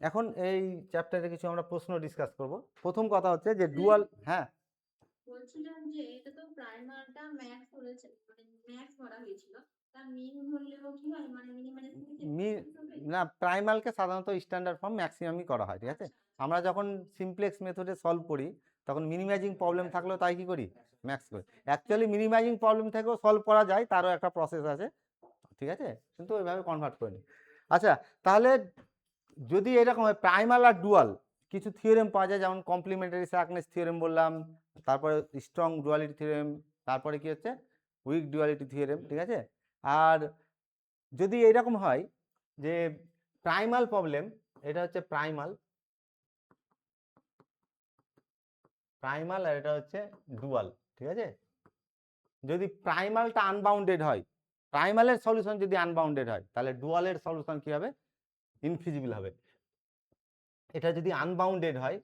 এখন এই চ্যাপ্টারে কিছু আমরা প্রশ্ন ডিসকাস করব। প্রথম কথা হচ্ছে যে ডুয়াল, হ্যাঁ বলছিলাম যে এটা তো প্রাইমারটা ম্যাক্স হয়েছে, মানে ম্যাক্স করা হয়েছিল, তার মিন হলেও কি হয়, মানে মিনিমাইজ থেকে মি হবে? না, প্রাইমালকে সাধারণত স্ট্যান্ডার্ড ফর্ম ম্যাক্সিমামই করা হয়, ঠিক আছে। আচ্ছা আমরা যখন সিমপ্লেক্স মেথডে সলভ করি তখন মিনিমাইজিং প্রবলেম থাকলেও তাই কি করি, ম্যাক্স করি। অ্যাকচুয়ালি মিনিমাইজিং প্রবলেম থেকেও সলভ করা যায়, তারও একটা প্রসেস আছে, ঠিক আছে, কিন্তু ওইভাবে কনভার্ট করে নিই। আচ্ছা, তাহলে যদি এরকম হয় প্রাইমাল আর ডুয়াল, কিছু থিওরেম পাওয়া যায়, যেমন কমপ্লিমেন্টারি স্ল্যাকনেস থিওরেম বললাম, তারপরে স্ট্রং ডুয়ালিটি থিওরেম, তারপরে কি হচ্ছে উইক ডুয়ালিটি থিওরেম, ঠিক আছে। আর যদি এরকম হয় যে প্রাইমাল প্রবলেম, এটা হচ্ছে প্রাইমাল, প্রাইমাল আর এটা হচ্ছে ডুয়াল, ঠিক আছে। যদি প্রাইমালটা আনবাউন্ডেড হয়, প্রাইমালের সলিউশন যদি আনবাউন্ডেড হয়, তাহলে ডুয়ালের সলিউশন কি হবে, ইনফিজিবল হবে। এটা যদি আনবাউন্ডেড হয়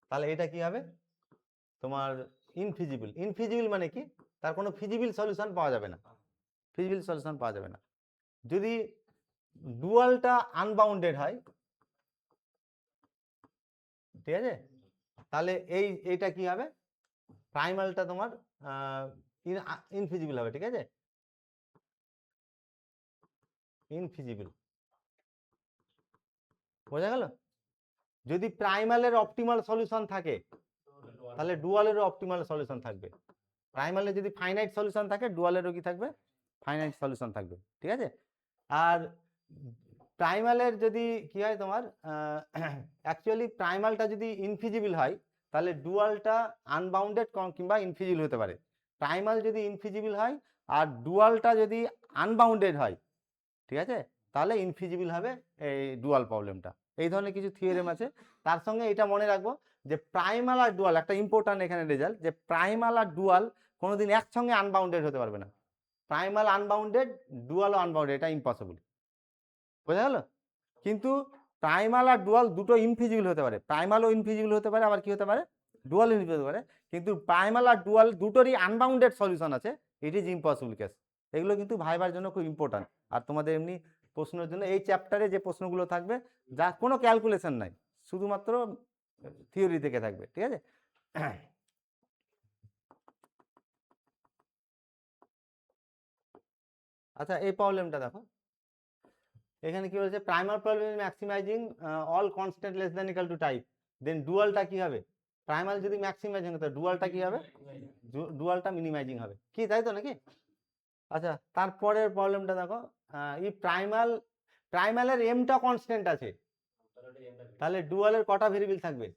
তাহলে এটা কি হবে তোমার ইনফিজিবল। ইনফিজিবল মানে কি, তার কোনো ফিজিবল সলিউশন পাওয়া যাবে না, ফিজিবল সলিউশন পাওয়া যাবে না। যদি ডুয়ালটা আনবাউন্ডেড হয়, ঠিক আছে, তাহলে এইটা কি হবে, প্রাইমালটা তোমার ইনফিজিবল হবে, ঠিক আছে, ইনফিজিবল, বোঝা গেল। যদি প্রাইমালের অপটিমাল সলিউশন থাকে তাহলে ডুয়ালেরও অপটিমাল সলিউশন থাকবে। প্রাইমালে যদি ফাইনাইট সলিউশন থাকে, ডুয়ালেরও কি থাকবে, ফাইনাইট সলিউশন থাকবে, ঠিক আছে। আর প্রাইমালের যদি কি হয় তোমার, অ্যাকচুয়ালি প্রাইমালটা যদি ইনফিজিবল হয় তাহলে ডুয়ালটা আনবাউন্ডেড কিংবা ইনফিজিবল হতে পারে। প্রাইমাল যদি ইনফিজিবল হয় আর ডুয়ালটা যদি আনবাউন্ডেড হয়, ঠিক আছে, তাহলে ইনফিজিবল হবে এই ডুয়াল প্রবলেমটা। এই ধরনের কিছু থিওরেম আছে। তার সঙ্গে এটা মনে রাখবো যে প্রাইমাল আর ডুয়াল, একটা ইম্পর্টেন্ট এখানে রেজাল্ট, যে প্রাইমাল আর ডুয়াল কোনোদিন একসঙ্গে আনবাউন্ডেড হতে পারবে না। প্রাইমাল আনবাউন্ডেড, ডুয়ালও আনবাউন্ডেড, এটা ইম্পসিবল, বোঝা গেল। কিন্তু প্রাইমাল আর ডুয়াল দুটো ইনফিজিবল হতে পারে, প্রাইমালও ইনফিজিবল হতে পারে, আবার কি হতে পারে, ডুয়াল ইনফিজিবল হতে পারে। কিন্তু প্রাইমাল আর ডুয়াল দুটোরই আনবাউন্ডেড সলিউশন আছে, ইট ইজ ইম্পসিবল কেস। এগুলো কিন্তু ভাইবার জন্য খুব ইম্পর্টেন্ট। আর তোমাদের এমনি প্রশ্নের জন্য এই চ্যাপ্টারে যে প্রশ্নগুলো থাকবে, যা কোনো ক্যালকুলেশন নাই, শুধুমাত্র থিওরি থেকে থাকবে, ঠিক আছে। আচ্ছা, এই প্রবলেমটা দেখো, এখানে কি বলছে, primal problem maximizing all constant less than equal to type, then ডুয়ালটা কি হবে, প্রাইমাল যদি ম্যাক্সিমাইজিং হয় ডুয়ালটা কি হবে, ডুয়ালটা মিনিমাইজিং হবে, কি তাই তো নাকি। আচ্ছা, তারপরের প্রবলেমটা দেখো, এই প্রাইমালের এমটা কনস্ট্যান্ট আছে, তাহলে ডুয়ালের কটা ভেরিয়েবল থাকবে,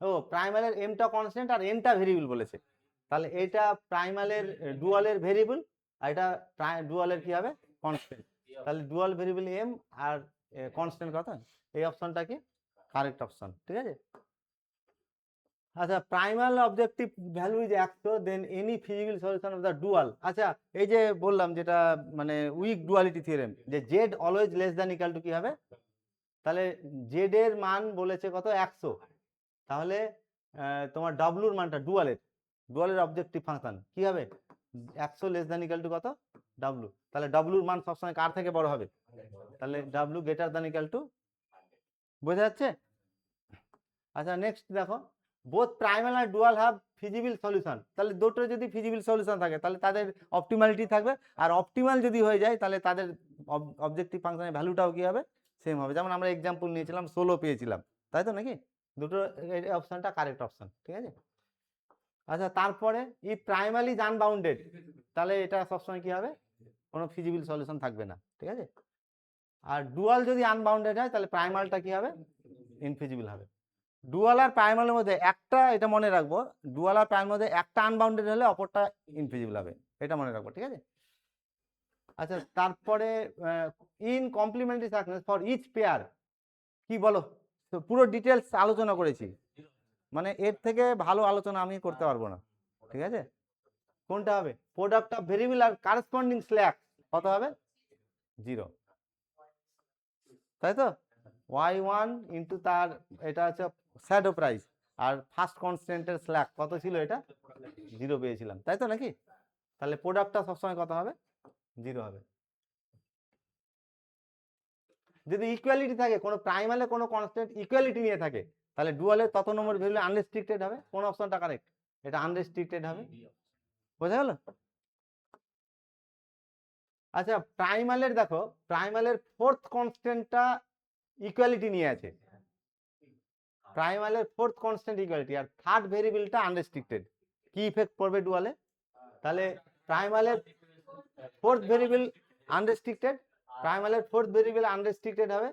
ও প্রাইমালের এমটা কনস্ট্যান্ট আর এনটা ভেরিয়েবল বলেছে, তাহলে এটা প্রাইমালের ডুয়ালের ভেরিয়েবল, আর এটা ডুয়ালের কি হবে, কনস্ট্যান্ট। তাহলে dual variable M R constant কত, এই অপশনটা কি কারেক্ট অপশন, ঠিক আছে। আচ্ছা, primal objective value is 100, than any feasible solution of the dual. আচ্ছা, এই যে বললাম যেটা মানে উইক ডুয়ালিটি থিওরেম, যে Z always less than equal two কি হবে, তাহলে জেড এর মান বলেছে কত 100, তাহলে তোমার ডাব্লুর মানটা ডুয়ালের অবজেক্টিভ ফাংশন কি হবে, 100 লেস দ্যান ইকুয়াল টু কত, ডাব্লু, তাহলে ডাব্লুর মান সবসময় কার থেকে বড় হবে, তাহলে W greater than equal to, বোঝা যাচ্ছে। আচ্ছা, নেক্সট দেখো, বোথ প্রাইমাল আর ডুয়াল হ্যাভ ফিজিবল সলিউশন, তাহলে দুটো যদি ফিজিবল সলিউশন থাকে তাহলে তাদের অপটিমালিটি থাকবে, আর অপটিমাল যদি হয়ে যায় তাহলে তাদের অবজেক্টিভ ফাংশনের ভ্যালুটাও কি হবে, সেম হবে। যেমন আমরা এক্সাম্পল নিয়েছিলাম 16 পেয়েছিলাম, তাই তো নাকি, দুটো অপশনটা কারেক্ট অপশন, ঠিক আছে। আচ্ছা, তারপরে এই প্রাইমাল ইজ আনবাউন্ডেড, তাহলে এটা সবসময় কি হবে, কোনো ফিজিবল সলিউশন থাকবে না, ঠিক আছে। আর ডুয়াল যদি আনবাউন্ডেড হয় তাহলে প্রাইমালটা কি হবে, ইনফিজিবল হবে। ডুয়াল আর প্রাইমালের মধ্যে একটা, এটা মনে রাখবো, ডুয়াল আর প্রাইমালের মধ্যে একটা আনবাউন্ডেড হলে অপরটা ইনফিজিবল হবে, এটা মনে রাখবো, ঠিক আছে। আচ্ছা, তারপরে in complementary circle for each pair, কি বলো, তো পুরো ডিটেলস আলোচনা করেছি, মানে এর থেকে ভালো আলোচনা আমি করতে পারবো না, ঠিক আছে। কোনটা হবে, প্রোডাক্ট অফ ভেরিয়েবল আর কারেসপন্ডিং স্ল্যাক কত হবে, 0, তাই তো। y1 ইন্টু তার, এটা হচ্ছে শ্যাডো প্রাইস, আর ফার্স্ট কনস্ট্যান্টের স্ল্যাক কত ছিল, এটা 0 পেয়েছিলাম, তাই তো নাকি। তাহলে প্রোডাক্টটা সবসময় কত হবে, 0 হবে। যদি ইকুয়ালিটি থাকে, কোনো প্রাইমালে কোনো কনস্ট্যান্ট ইকুয়ালিটি নিয়ে থাকে, তাহলে ডুয়ালে তত নম্বর ভ্যালু আনরেস্ট্রিক্টেড হবে। কোন অপশনটা কারেক্ট? এটা আনরেস্ট্রিক্টেড হবে। বোঝা গেল? আচ্ছা, প্রাইমালের দেখো, প্রাইমালের ফোর্থ কনস্ট্যান্টটা ইকুয়ালিটি নিয়ে আছে। প্রাইমালের ফোর্থ কনস্ট্যান্ট ইকুয়ালিটি, আর থার্ড ভেরিয়েবলটা আনরেস্ট্রিক্টেড। কি ইফেক্ট পড়বে ডুয়ালে? তাহলে প্রাইমালের ফোর্থ ভেরিয়েবল আনরেস্ট্রিক্টেড, প্রাইমালের ফোর্থ ভেরিয়েবল আনরেস্ট্রিক্টেড হবে,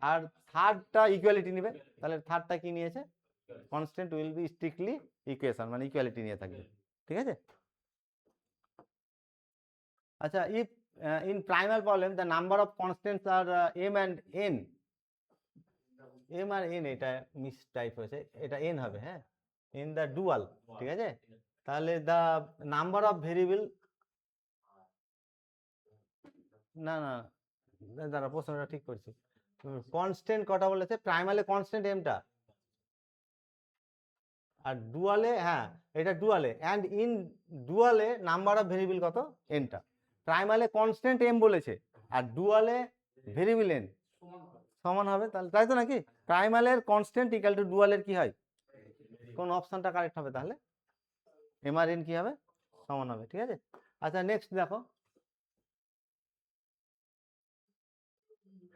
আর থার্ডটা ইকুয়ালিটি নেবে। তাহলে থার্ডটা কি নিয়েছে? Constant will be strictly equation, মানে ইকুয়ালিটি নিয়ে থাকবে। ঠিক আছে? আচ্ছা, if in primal problem the number of constants আর m and n, m আর n, এটা মিস টাইপ হয়েছে, এটা n হবে। হ্যাঁ, ইন দ্য ডুয়াল। ঠিক আছে? তাহলে দ্য নাম্বার অফ ভেরিয়েবল, না না দাঁড়া, প্রশ্নটা ঠিক করছি। কনস্ট্যান্ট কটা বলেছে? প্রাইমালে কনস্ট্যান্ট mটা, আর ডুয়ালে, হ্যাঁ এটা ডুয়ালে, অ্যান্ড ইন ডুয়ালে নাম্বার অফ ভেরিয়েবল কত? nটা। প্রাইমালে কনস্ট্যান্ট m বলেছে, আর ডুয়ালে ভেরিয়েবল n সমান হবে। তাহলে তাই তো নাকি? প্রাইমালের কনস্ট্যান্ট ইকুয়াল টু ডুয়ালের কি হয়? কোন অপশনটা কারেক্ট হবে তাহলে? m আর n কি হবে? সমান হবে। ঠিক আছে? আচ্ছা, নেক্সট দেখো।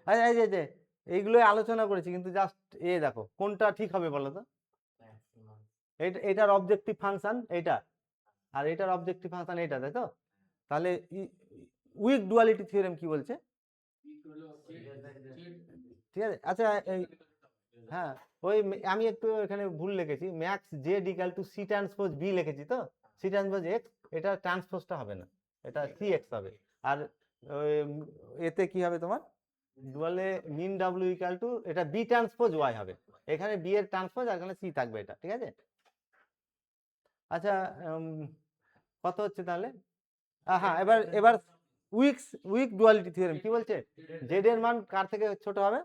আচ্ছা, এই যে এইগুলোই আলোচনা করেছি, কিন্তু জাস্ট দেখো কোনটা ঠিক হবে বলো তো? এটার অবজেক্টিভ ফাংশন এইটা, আর এটার অবজেক্টিভ ফাংশন এইটা, তাই তো? তাহলে উইক ডুয়ালিটি থিওরেম কি বলছে? ঠিক আছে। আচ্ছা, এই হ্যাঁ, ওই আমি একটু এখানে ভুল লিখেছি, max Z equal to C transpose B লিখেছি, তো সি ট্রান্সপোজ এক্স, এটা ট্রান্সপোজটা হবে না, এটা সি এক্স হবে। আর ওই এতে কি হবে তোমার? ডুয়ালে মিন ডাব্লিউ ইকুয়াল টু, এটা বি ট্রান্সপোজ ওয়াই হবে। এখানে বি এর ট্রান্সপোজ, আর এখানে সি থাকবে, এটা। ঠিক আছে? আচ্ছা, কত হচ্ছে তাহলে? হ্যাঁ, এবার উইক ডুয়ালিটি থিওরেম কি বলছে? জেড এর মান কার থেকে ছোট হবে?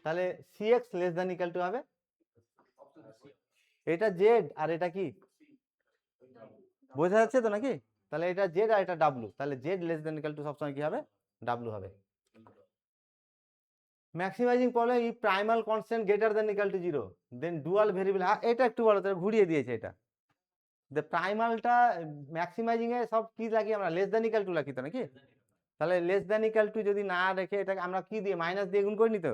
তাহলে C X less than equal to হবে, এটা জেড আর এটা কি? বোঝা যাচ্ছে তো নাকি? তাহলে এটা জেড আর এটা ডাব্লু, তাহলে Z less than equal to সবসময় কি হবে? ডাব্লু হবে। ম্যাক্সিমাইজিং প্রবলেম, ই primal constant greater than equal to 0, then dual variable. হ্যাঁ, এটা একটু বলো তো, ঘুরিয়ে দিয়েছে এটা। প্রাইমালটা ম্যাক্সিমাইজিং এ সব কি রাখি আমরা? লেস দ্যান ইকুয়াল টু রাখি তো নাকি? তাহলে লেস দ্যান ইকুয়াল টু যদি না রেখে এটাকে আমরা কি দিয়ে, মাইনাস দিয়ে গুণ করে নিত।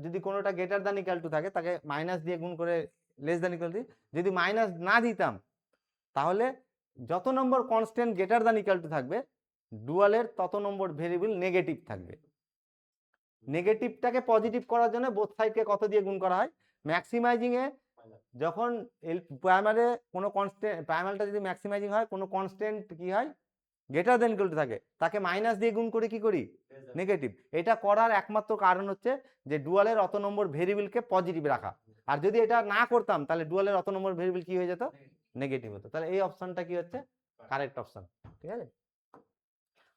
যদি কোনোটা গ্রেটার দ্যান ইকুয়াল টু থাকে, তাকে মাইনাস দিয়ে গুণ করে লেস দ্যান ইকুয়াল দিই। যদি মাইনাস না দিতাম, তাহলে যত number constant greater than equal to থাকবে, ডুয়ালের তত নম্বর ভেরিয়েবল নেগেটিভ থাকবে। নেগেটিভটাকে পজিটিভ করার জন্য বোথ সাইডকে কত দিয়ে গুণ করা হয়? ম্যাক্সিমাইজিং এ যখন প্রাইমারে কোনো কনস্ট্যান্ট, প্রাইমালটা যদি ম্যাক্সিমাইজিং হয়, কোনো কনস্ট্যান্ট কি হয়? গ্রেটার দেন ইকুয়াল টু থাকে, তাকে মাইনাস দিয়ে গুণ করে কি করি? নেগেটিভ। এটা করার একমাত্র কারণ হচ্ছে যে ডুয়ালের অত নম্বর ভেরিয়েবলকে পজিটিভ রাখা। আর যদি এটা না করতাম, তাহলে ডুয়ালের অত নম্বর ভেরিয়েবল কি হয়ে যেত? নেগেটিভ হতো। তাহলে এই অপশনটা কি হচ্ছে? Correct option. ঠিক আছে?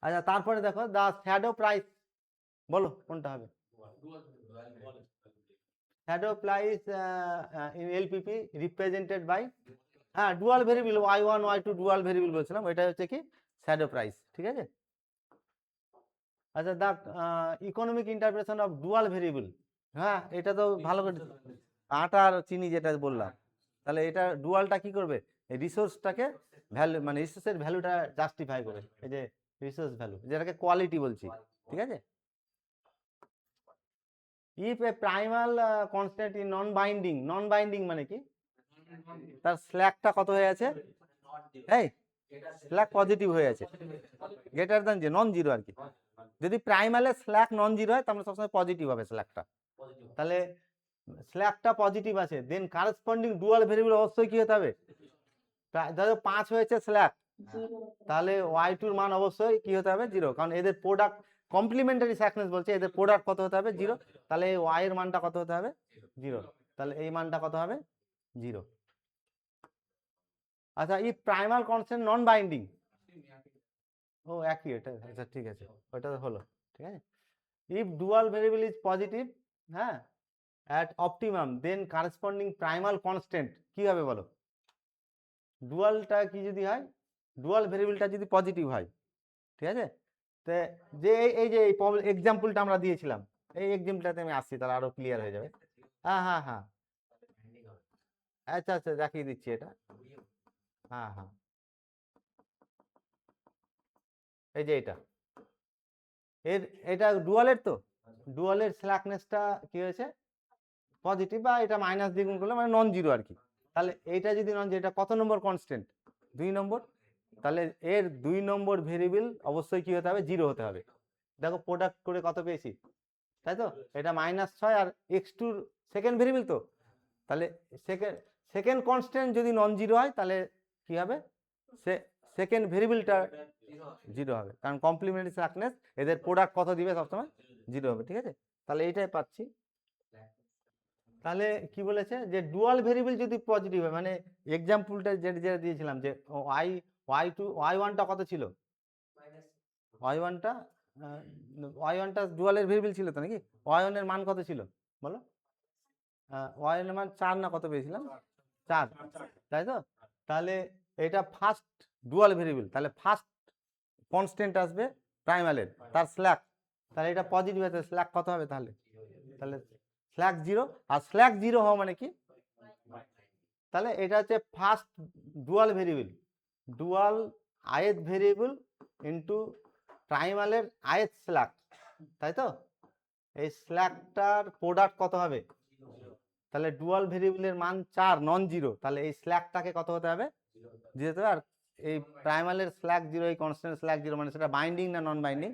আচ্ছা, তারপরে দেখো দা শ্যাডো প্রাইস, বলো কোনটা হবে? Shadow price in LPP represented by, হ্যাঁ dual variable y1 y2 dual variable বলছিলাম, এটা হচ্ছে কি? Shadow price. ঠিক আছে? আচ্ছা, the economic interpretation of dual variable, হ্যাঁ এটা তো ভালো করে, আটা আর চিনি যেটা বললাম, তাহলে এটা ডুয়ালটা কি করবে? এই রিসোর্সটাকে ভ্যালু, মানে রিসোর্সের ভ্যালুটা জাস্টিফাই করে, এই যে রিসোর্স ভ্যালু, যেটাকে কোয়ালিটি বলছি। ঠিক আছে? If A primal constant in non binding, non binding মানে কি? তার স্ল্যাকটা কত হয়ে আছে? এই স্ল্যাক পজিটিভ হয়ে আছে, গ্রেটার দ্যান যে নন জিরো আর কি। যদি প্রাইমালে স্ল্যাক নন জিরো হয়, তাহলে সবসময় পজিটিভ হবে স্ল্যাকটা। তাহলে স্ল্যাকটা পজিটিভ আছে, দেন কারেসপন্ডিং ডুয়াল ভেরিয়েবল অবশ্যই কি হতে হবে? ধরো 5 হয়েছে স্ল্যাক, তাহলে y2 এর মান অবশ্যই কি হতে হবে? 0, কারণ এদের প্রোডাক্ট কমপ্লিমেন্টারি স্ল্যাকনেস বলছে, এদের প্রোডাক্ট কত হতে হবে? 0। তাহলে এই y এর মানটা কত হতে হবে? 0। তাহলে এই মানটা কত হবে? 0। আচ্ছা, এই প্রাইমাল কনস্ট্যান্ট নন বাইন্ডিং, ও একই এটা। আচ্ছা ঠিক আছে, ওটা হলো। ঠিক আছে? If dual variable is positive, হ্যাঁ, at optimum, then corresponding primal constant কি হবে বলো? ডুয়ালটা কি যদি হয়, ডুয়াল ভেরিয়েবলটা যদি পজিটিভ হয়, ঠিক আছে, তে যে এই যে এই এক্সাম্পলটা আমরা দিয়েছিলাম, এই এক্সাম্পলটাতে আমি আসছি, তাহলে আরো ক্লিয়ার হয়ে যাবে। হ্যাঁ হ্যাঁ হ্যাঁ, আচ্ছা আচ্ছা দেখিয়ে দিচ্ছি এটা। হ্যাঁ হ্যাঁ, এই যে এটা ডুয়ালের, তো ডুয়ালের স্ল্যাকনেসটা কি হয়েছে, পজিটিভ, বা এটা মাইনাস দিয়ে গুণ করলে মানে নন জিরো আর কি। তাহলে এইটা যদি নন জিরো, এটা কত নম্বর কনস্ট্যান্ট, 2 নম্বর। তাহলে এর 2 নম্বর ভেরিয়েবল অবশ্যই কি হতে হবে, জিরো হতে হবে। দেখো প্রোডাক্ট করে কত পেয়েছি, তাই তো, এটা -6 আর x2 সেকেন্ড ভেরিয়েবল, তো তাহলে সেকেন্ড কনস্ট্যান্ট যদি নন জিরো হয় তাহলে কি হবে, সেকেন্ড ভেরিয়েবলটা জিরো হবে, কারণ কমপ্লিমেন্টারি স্ল্যাকনেস এদের প্রোডাক্ট কত দিবে সবসময়, জিরো হবে। ঠিক আছে, তাহলে এইটাই পাচ্ছি। তাহলে কি বলেছে যে ডুয়াল ভেরিয়েবল যদি পজিটিভ হয়, মানে এক্সাম্পলটা যেটা যেটা দিয়েছিলাম যে y1টা কত ছিল, y1টা y1টা ডুয়ালের ভেরিয়েবল ছিল তো নাকি, y1 এর মান কত ছিল বলো, y1 এর মান 4 না কত পেয়েছিলাম, 4, তাই তো। তাহলে এটা ফার্স্ট ডুয়াল ভেরিয়েবল, তাহলে ফার্স্ট কনস্ট্যান্ট আসবে প্রাইমালের, তার স্ল্যাক, তাহলে এটা পজিটিভ আছে, স্ল্যাক কত হবে তাহলে, তাহলে স্ল্যাক জিরো। আর স্ল্যাক জিরো হওয়া মানে কি, তাহলে এটা হচ্ছে first dual variable, dual ith variable into প্রাইমালের ith স্ল্যাক, তাই তো। এই স্ল্যাকটার প্রোডাক্ট কত হবে, তাহলে ডুয়াল ভেরিয়েবলের মান 4 নন জিরো, তাহলে এই স্ল্যাকটাকে কত হতে হবে, জিরো হতে হবে। আর এই প্রাইমালের স্ল্যাক জিরো, এই কনস্ট্যান্ট স্ল্যাক জিরো, মানে সেটা বাইন্ডিং না নন বাইন্ডিং,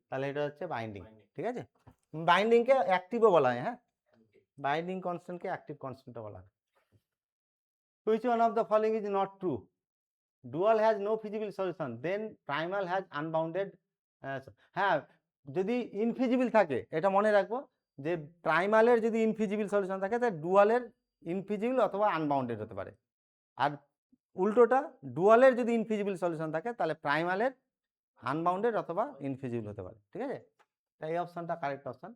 তাহলে এটা হচ্ছে বাইন্ডিং। ঠিক আছে, বাইন্ডিংকে অ্যাক্টিভও বলা হয়, হ্যাঁ, বাইন্ডিং কনস্ট্যান্টকে অ্যাক্টিভ কনস্ট্যান্টও বলা হয়। Which one of the following is not true? Dual has no feasible solution, then primal has unbounded হ্যাঁ, যদি ইনফিজিবল থাকে, এটা মনে রাখবো যে প্রাইমালের যদি ইনফিজিবল সলিউশন থাকে তাহলে ডুয়ালের ইনফিজিবল অথবা আনবাউন্ডেড হতে পারে। আর উল্টোটা, ডুয়ালের যদি ইনফিজিবল সলিউশন থাকে তাহলে প্রাইমালের আনবাউন্ডেড অথবা ইনফিজিবল হতে পারে। ঠিক আছে, তাই এই অপশনটা কারেক্ট অপশন।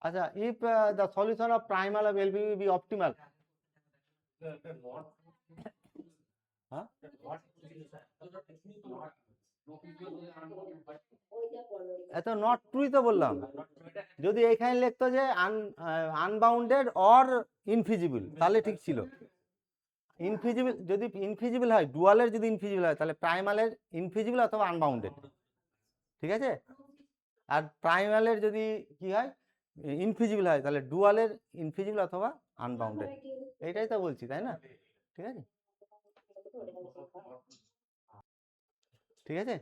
আচ্ছা, if the solution of primal of LPP be optimal, হ্যাঁ, এত নট ট্রুই তো বললাম। যদি এখানে লিখতো যে আনবাউন্ডেড অর ইনফিজিবল তাহলে ঠিক ছিল। ইনফিজিবল, যদি ইনফিজিবল হয়, ডুয়ালের যদি ইনফিজিবল হয় তাহলে প্রাইমালের ইনফিজিবল অথবা আনবাউন্ডেড। ঠিক আছে, আর প্রাইমালের যদি কি হয়, ইনফিজিবল হয়, তাহলে ডুয়ালের ইনফিজিবল অথবা আনবাউন্ডেড। এইটাই তো বলছি, তাই না? ঠিক আছে, ঠিক আছে,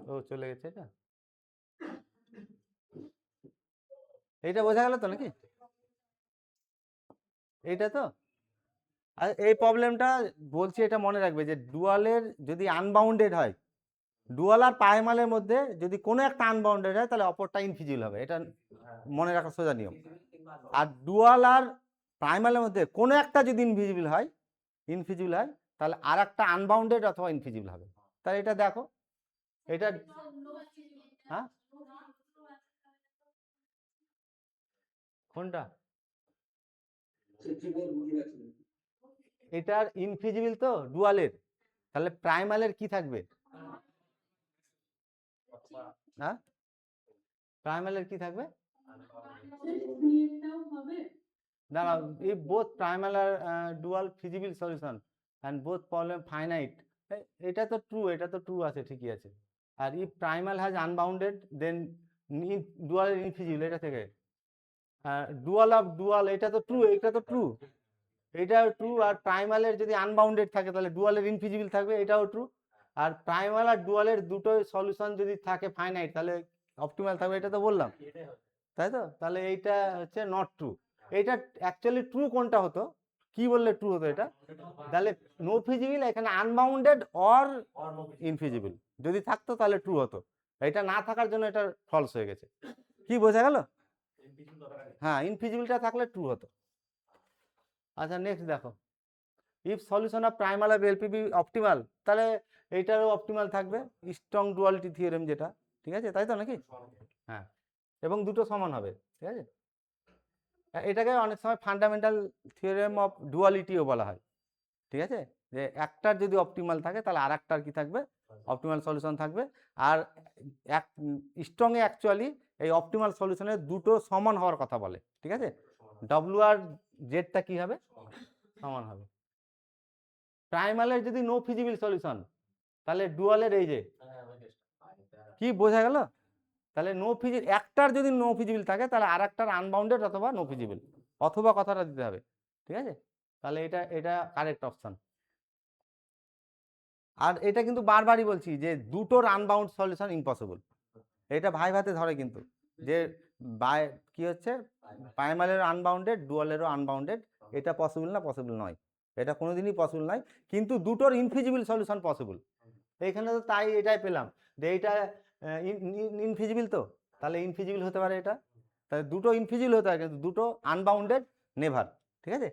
ও চলে গেছে এটা, এইটা বোঝা গেল তো নাকি, এইটা তো। আর এই প্রবলেমটা বলছি, এটা মনে রাখবে যে ডুয়ালের যদি আনবাউন্ডেড হয়, ডুয়াল আর প্রাইমালের মধ্যে যদি কোনো একটা আনবাউন্ডেড হয় তাহলে অপরটা ইনফিজিবল হবে, এটা মনে রাখার সোজা নিয়ম। আর ডুয়াল আর প্রাইমালের মধ্যে কোনো একটা যদি ইনফিজিবল হয় তাহলে আর একটা আনবাউন্ডেড অথবা ইনফিজিবল হবে। তাহলে এটা দেখো, এটা হ্যাঁ, কোনটা, এটার ইনফিজিবল তো ডুয়ালের, তাহলে প্রাইমালের কি থাকবে, হ্যাঁ, প্রাইমালের কি থাকবে, দাঁড়াও, if both primal are dual feasible solution and both problem finite, এটা তো ট্রু, এটা তো ট্রু আছে, ঠিকই আছে। আর if primal has unbounded then dual infeasible, এটা থেকে ডুয়াল অফ ডুয়াল, এটা তো ট্রু, এটা তো ট্রু, এটাও ট্রু। আর প্রাইমালের যদি আনবাউন্ডেড থাকে তাহলে ডুয়ালের ইনফিজিবল থাকবে, এটাও ট্রু। আর প্রাইমাল আর ডুয়ালের দুটোই সলিউশন যদি থাকে ফাইনাইট তাহলে অপটিমাল থাকবে, এটা তো বললাম, তাই তো। তাহলে এইটা হচ্ছে নট ট্রু। এটা অ্যাকচুয়ালি ট্রু কোনটা হতো, কি বললে ট্রু হতো এটা, তাহলে নো ফিজিবল, এখানে আনবাউন্ডেড অর ইনফিজিবল যদি থাকতো তাহলে ট্রু হতো, এটা না থাকার জন্য এটা ফলস হয়ে গেছে। কি বোঝা গেল, হ্যাঁ, ইনফিজিবলটা থাকলে ট্রু হতো। আচ্ছা, নেক্সট দেখো, if solution of primal of LPP optimal, তাহলে এইটারও অপটিমাল থাকবে, স্ট্রং ডুয়ালিটি থিওরেম যেটা, ঠিক আছে, তাই তো নাকি, হ্যাঁ, এবং দুটো সমান হবে। ঠিক আছে, এটাকে অনেক সময় ফান্ডামেন্টাল থিওরেম অফ ডুয়ালিটিও বলা হয়। ঠিক আছে, যে একটার যদি অপটিমাল থাকে তাহলে আর একটার কি থাকবে, অপটিমাল সলিউশন থাকবে। আর এক স্ট্রংয়ে অ্যাকচুয়ালি এই অপটিমাল সলিউশনের দুটো সমান হওয়ার কথা বলে, ঠিক আছে, ডব্লিউ আর জেডটা কি হবে, সমান হবে। প্রাইমালের যদি নো ফিজিবল সলিউশন, তাহলে ডুয়ালের এই যে কি বোঝা গেল, তাহলে নো ফিজিবল, একটার যদি নো ফিজিবল থাকে তাহলে আর একটার আনবাউন্ডেড অথবা নো ফিজিবল, অথবা কথাটা দিতে হবে, ঠিক আছে, তাহলে এটা এটা কারেক্ট অপশন। আর এটা কিন্তু বারবারই বলছি যে দুটোর আনবাউন্ড সলিউশন ইম্পসিবল, এটা ভাই ভাতে ধরে কিন্তু, যে বাই কি হচ্ছে, প্রাইমালের আনবাউন্ডেড, ডুয়ালেরও আনবাউন্ডেড, এটা পসিবল না, পসিবল নয়, এটা কোনোদিনই পসিবল নয়, কিন্তু দুটোর ইনফিজিবল সলিউশন পসিবল। এইখানে তো তাই এটাই পেলাম যে এইটা ইনফিজিবল, তো তাহলে ইনফিজিবল হতে পারে এটা, তাহলে দুটো ইনফিজিবল হতে পারে কিন্তু দুটো আনবাউন্ডেড নেভার, ঠিক আছে,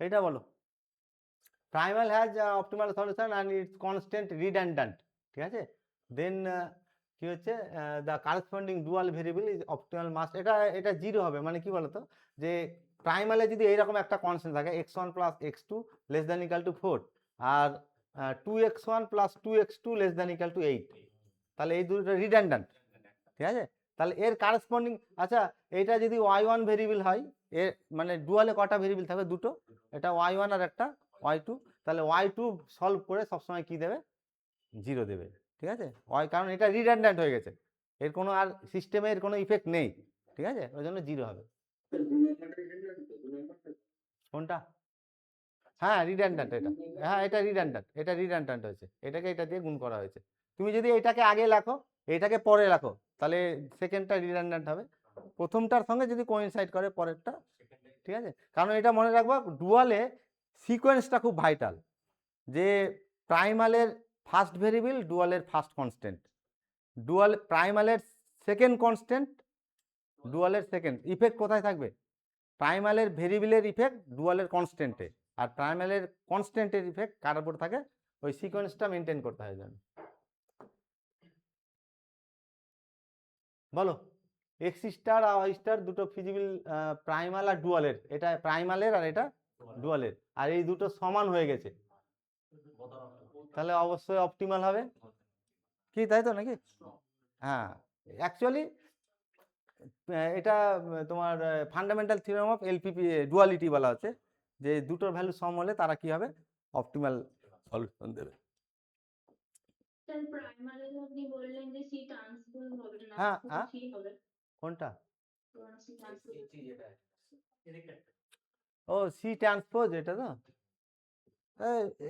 এইটা বলো। Primal has optimal solution and its constant redundant, ঠিক আছে, দেন কি হচ্ছে the corresponding dual variable is optimal must, এটা এটা জিরো হবে, মানে কি বলতো, যে প্রাইমালে যদি এইরকম একটা কনস্ট্যান্ট থাকে x1 plus x2 less than equal to 4, আর 2x1 plus 2x2 less than equal to 8, তাহলে এই দুটো রিডান্ডেন্ট, ঠিক আছে, তাহলে এর কারেসপন্ডিং, আচ্ছা এটা যদি y1 ভেরিয়েবল হয়, এর মানে ডুয়ালে কটা ভেরিয়েবল থাকবে, দুটো, এটা y1 আর একটা y2, তাহলে y2 সলভ করে সবসময় কি দেবে, জিরো দেবে, ঠিক আছে, কারণ এটা রিডান্ডেন্ট হয়ে গেছে, এর কোনো আর সিস্টেমে এর কোনো ইফেক্ট নেই, ঠিক আছে, ওই জন্য জিরো হবে। কোনটা, হ্যাঁ রিডান্ডেন্ট এটা, হ্যাঁ এটা রিডান্ডেন্ট, এটা রিডান্ডেন্ট হয়েছে, এটাকে এটা দিয়ে গুণ করা হয়েছে, তুমি যদি এটাকে আগে লেখো এটাকে পরে রাখো তাহলে সেকেন্ডটা রিডান্ডেন্ট হবে, প্রথমটার সঙ্গে যদি কোইনসাইড করে পরেরটা, ঠিক আছে, কারণ এটা মনে রাখবো ডুয়ালে সিকোয়েন্সটা খুব ভাইটাল, যে প্রাইমালের ফার্স্ট ভেরিয়েবল ডুয়ালের ফার্স্ট কনস্ট্যান্ট, ডুয়াল প্রাইমালের সেকেন্ড কনস্ট্যান্ট ডুয়ালের সেকেন্ড, ইফেক্ট কোথায় থাকবে, প্রাইমালের ভেরিয়েবলের ইফেক্ট ডুয়ালের কনস্ট্যান্টে, আর প্রাইমালের কনস্ট্যান্টের ইফেক্ট কার উপর থাকে, ওই সিকোয়েন্সটা মেনটেন করতে হয় যেন। বলো, এক্স স্টার আর ওয়াই স্টার দুটো ফিজিবল, প্রাইমাল আর ডুয়ালের, এটা প্রাইমালের আর এটা ডুয়ালের, আর এই দুটো সমান হয়ে গেছে, তাহলে অবশ্যই অপটিমাল হবে, কি তাই তো নাকি, হ্যাঁ অ্যাকচুয়ালি এটা তোমার fundamental theorem of LPP duality বলা হচ্ছে, যে দুটোর ভ্যালু সম হলে তারা কি হবে, অপটিমাল সলিউশন দেবে। স্যার প্রাইমারি আপনি বললেন যে সি ট্রান্সপোজ হবে না, হ্যাঁ শুধু হ্যাঁ, সি হবে, কোনটা, সি ট্রান্সপোজ, ও সি ট্রান্সপোজ, এটা তো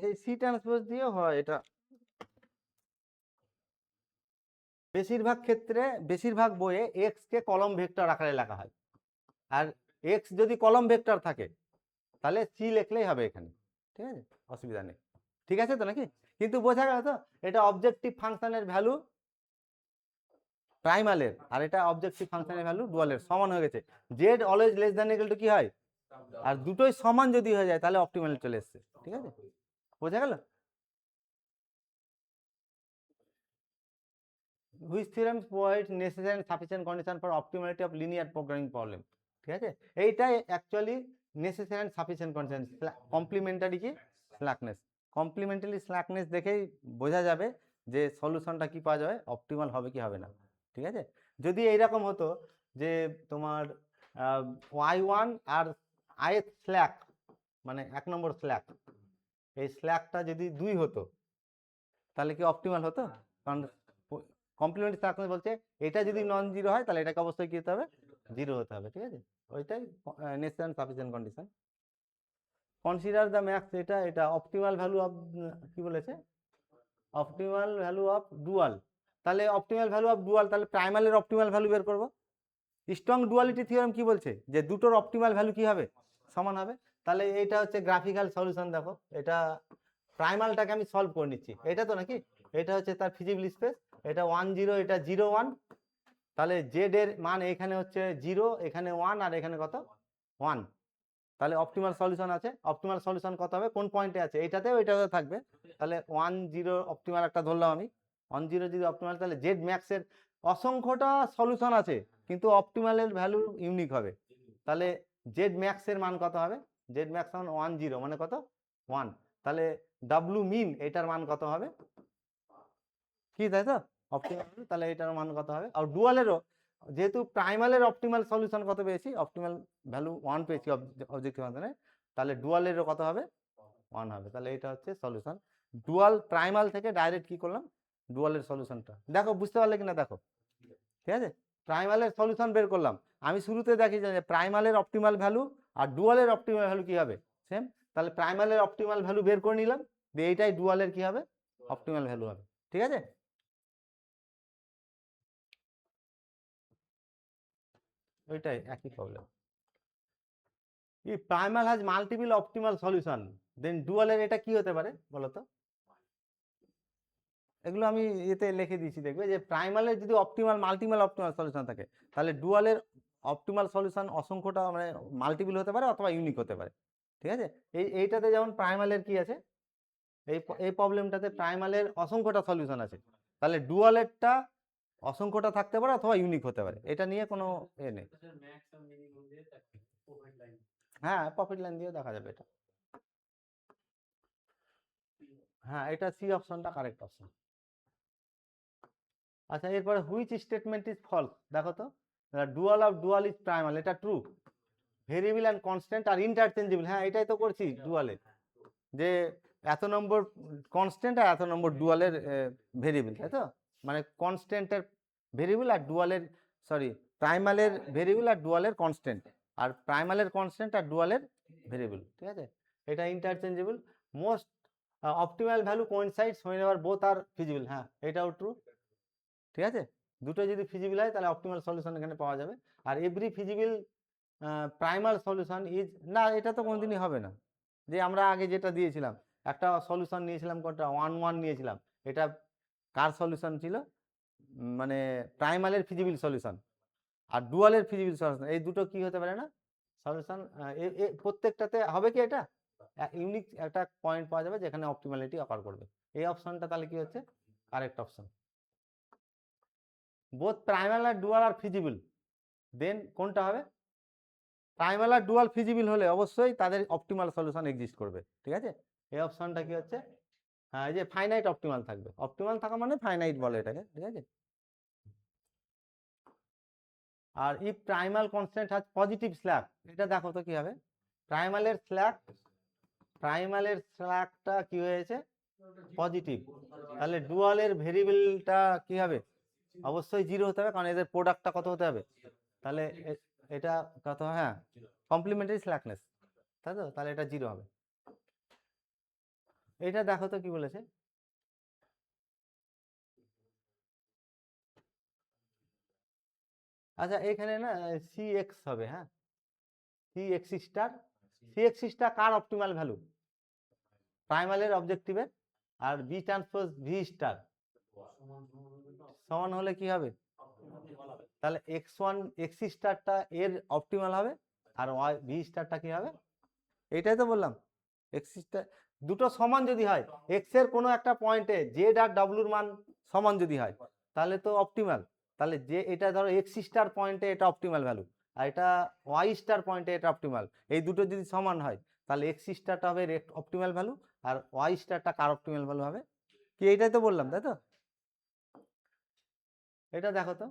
এই সি ট্রান্সপোজ দিয়েও হয় এটা, বেশিরভাগ ক্ষেত্রে বেশিরভাগ বইয়ে এক্স কে কলম ভেক্টর আকারে লেখা হয়, আর এক্স যদি কলম ভেক্টর থাকে তাহলে সি লিখলেই হবে এখানে, ঠিক আছে, অসুবিধা নেই, ঠিক আছে তো নাকি, কিন্তু বোঝা গেল তো, এটা অবজেক্টিভ ফাংশনের ভ্যালু প্রাইমালের, আর এটা অবজেক্টিভ ফাংশনের ভ্যালু ডুয়ালের, সমান হয়ে গেছে, Z always less than equal two কি হয়, আর দুটোই সমান যদি হয়ে যায় তাহলে অপটিমাল চলে এসছে, ঠিক আছে, বোঝা গেল। Which theorem provide necessary and sufficient condition for optimality of linear programming problem, ঠিক আছে, এইটাই actually necessary and sufficient condition, complementary কি স্ল্যাকনেস, কমপ্লিমেন্টারি স্ল্যাকনেস দেখেই বোঝা যাবে যে সলিউশনটা কি পাওয়া যাবে, অপটিমাল হবে কি হবে না, ঠিক আছে, যদি এইরকম হতো যে তোমার y1 আর ith স্ল্যাক, মানে 1 নম্বর স্ল্যাক, এই স্ল্যাকটা যদি 2 হতো তাহলে কি অপটিমাল হতো, কারণ কমপ্লিমেন্টারি স্ল্যাকনেস বলছে এটা যদি নন জিরো হয় তাহলে এটাকে অবশ্যই কি হতে হবে, জিরো হতে হবে, ঠিক আছে, ওইটাই necessary and sufficient condition. Consider the max, এটা এটা অপটিমাল ভ্যালু অফ, কি বলেছে, অপটিমাল ভ্যালু অফ ডুয়াল, তাহলে অপটিমাল ভ্যালু অফ ডুয়াল, তাহলে প্রাইমালের অপটিমাল ভ্যালু বের করব, স্ট্রং ডুয়ালিটি থিওরেম কি বলছে, যে দুটোর অপটিমাল ভ্যালু কি হবে, সমান হবে, তাহলে এইটা হচ্ছে গ্রাফিক্যাল সলিউশন, দেখো এটা প্রাইমালটাকে আমি সলভ করে নিচ্ছি, এটা তো নাকি, এটা হচ্ছে তার ফিজিবল স্পেস, এটা 1 0, এটা 0 1, তাহলে জেড এর মান এখানে হচ্ছে 0, এখানে 1, আর এখানে কত 1, তাহলে অপটিমাল সলিউশন আছে, অপটিমাল সলিউশন কত হবে, কোন পয়েন্টে আছে, এইটাতেও এটাতে থাকবে, তাহলে 1 0 অপটিমাল একটা ধরলাম আমি, 1 0 যদি অপটিমাল, তাহলে জেড ম্যাক্সের অসংখ্যটা সলিউশন আছে কিন্তু অপটিমালের ভ্যালু ইউনিক হবে, তাহলে জেড ম্যাক্সের মান কত হবে, জেড ম্যাক্স সমান 1 0 মানে কত 1, তাহলে ডাব্লু মিন এটার মান কত হবে কি, তাই তো অপটিমাল, তাহলে এটার মান কত হবে। আর ডুয়ালেরও যেহেতু প্রাইমালের অপটিমাল সলিউশন কত পেয়েছি, অপটিমাল ভ্যালু 1 পেয়েছি অবজেক্টিভ ফাংশনে, তাহলে ডুয়ালেরও কত হবে 1 হবে। তাহলে এটা হচ্ছে সলিউশন। ডুয়াল প্রাইমাল থেকে ডাইরেক্ট কি করলাম, ডুয়ালের সলিউশনটা দেখো, বুঝতে পারলে কিনা দেখো, ঠিক আছে। প্রাইমালের সলিউশন বের করলাম, আমি শুরুতে দেখি যে প্রাইমালের অপটিমাল ভ্যালু আর ডুয়ালের অপটিমাল ভ্যালু কি হবে সেম, তাহলে প্রাইমালের অপটিমাল ভ্যালু বের করে নিলাম, দিয়ে এইটাই ডুয়ালের কি হবে অপটিমাল ভ্যালু হবে, ঠিক আছে। ওইটাই একই problem. If primal has multiple optimal solution, then dual এর এটা কি হতে পারে বলো তো? এগুলো আমি এতে লিখে দিয়েছি, দেখবে যে প্রাইমালের যদি অপটিমাল মাল্টিপল অপটিমাল সলিউশন থাকে, তাহলে ডুয়ালের অপটিমাল সলিউশন অসংখ্যটা মানে মাল্টিপল হতে পারে অথবা ইউনিক হতে পারে, ঠিক আছে। এইটাতে যেমন প্রাইমালের কি আছে, এই প্রবলেমটাতে প্রাইমালের অসংখ্যটা সলিউশন আছে, তাহলে ডুয়ালেরটা অসংখ্যটা থাকতে পারে অথবা ইউনিক হতে পারে, এটা নিয়ে কোনো এ নেই। হ্যাঁ, প্রফিট লাইন দিয়ে দেখা যাবে এটা। হ্যাঁ, এটা সি অপশনটা কারেক্ট অপশন। আচ্ছা, এরপরে হুইচ স্টেটমেন্ট ইজ ফলস, দেখো তো। Dual of dual is primal, এটা true. Variable and constant are interchangeable, হ্যাঁ এটাই তো করছি ডুয়ালে, যে এত নম্বর কনস্ট্যান্ট আর এত নম্বর ডুয়ালের ভেরিয়েবল, তাই তো। মানে কনস্ট্যান্টের ভেরিয়েবল আর ডুয়ালের, সরি প্রাইমালের ভেরিয়েবল আর ডুয়ালের কনস্ট্যান্ট, আর প্রাইমালের কনস্ট্যান্ট আর ডুয়ালের ভেরিয়েবল, ঠিক আছে। এটা interchangeable. Most optimal value coincides whenever both are feasible, হ্যাঁ এটাও ট্রু, ঠিক আছে। দুটো যদি ফিজিবল হয় তাহলে অপটিমাল সলিউশন এখানে পাওয়া যাবে। আর every feasible primal solution is, না এটা তো কোনোদিনই হবে না, যে আমরা আগে যেটা দিয়েছিলাম একটা সলিউশন নিয়েছিলাম কোনটা 1 1 নিয়েছিলাম, এটা কার সলিউশন ছিল, মানে প্রাইমালের ফিজিবল সলিউশন আর ডুয়ালের ফিজিবল সলিউশন, এই দুটো কি হতে পারে না সলিউশন, প্রত্যেকটাতে হবে কি এটা ইউনিক একটা পয়েন্ট পাওয়া যাবে যেখানে অপটিমালিটি অকার করবে। এই অপশনটা তাহলে কি হচ্ছে কারেক্ট অপশন। বোথ প্রাইমাল আর ডুয়াল আর ফিজিবল, দেন কোনটা হবে, প্রাইমাল আর ডুয়াল ফিজিবল হলে অবশ্যই তাদের অপটিমাল সলিউশন এক্সিস্ট করবে, ঠিক আছে। এই অপশনটা কি হচ্ছে, হ্যাঁ এই যে ফাইনাইট অপটিমাল থাকবে, অপটিমাল থাকা মানে ফাইনাইট বলে এটাকে, ঠিক আছে। আর if primal constant has positive slack, এটা দেখো তো কি হবে, প্রাইমালের স্ল্যাকটা কি হয়েছে পজিটিভ, তাহলে ডুয়ালের ভেরিয়েবলটা কি হবে অবশ্যই 0 হতে হবে, কারণ এদের প্রোডাক্টটা কত হতে হবে, তাহলে এটা কত, হ্যাঁ কমপ্লিমেন্টারি স্ল্যাকনেস, তাই তো, তাহলে এটা 0 হবে। এটা দেখো তো কি বলেছে, আচ্ছা এখানে না সি এক্স হবে, হ্যাঁ সি এক্স স্টার কার অপটিমাল ভ্যালু, প্রাইমালের অবজেক্টিভের, আর বি ট্রান্সপোজ ভি স্টার সমান হলে কি হবে, তাহলে এক্স ওয়ান এক্স স্টারটা এর অপটিমাল হবে আর ওয়াই ভি স্টারটা কি হবে, এইটাই তো বললাম এক্স স্টার দুটো সমান যদি হয়, এক্স এর কোনো একটা পয়েন্টে জেড আর ডাব্লুর মান সমান যদি হয় তাহলে তো অপটিমাল, তাহলে যে এটা ধরো এক্স স্টার পয়েন্টে এটা অপটিমাল ভ্যালু আর এটা ওয়াই স্টার পয়েন্টে এটা অপটিমাল, এই দুটো যদি সমান হয় তাহলে এক্স স্টারটা হবে অপটিমাল ভ্যালু আর ওয়াই স্টারটা কার অপটিমাল ভ্যালু হবে, কি এইটাই তো বললাম, তাই তো। এটা দেখো তো,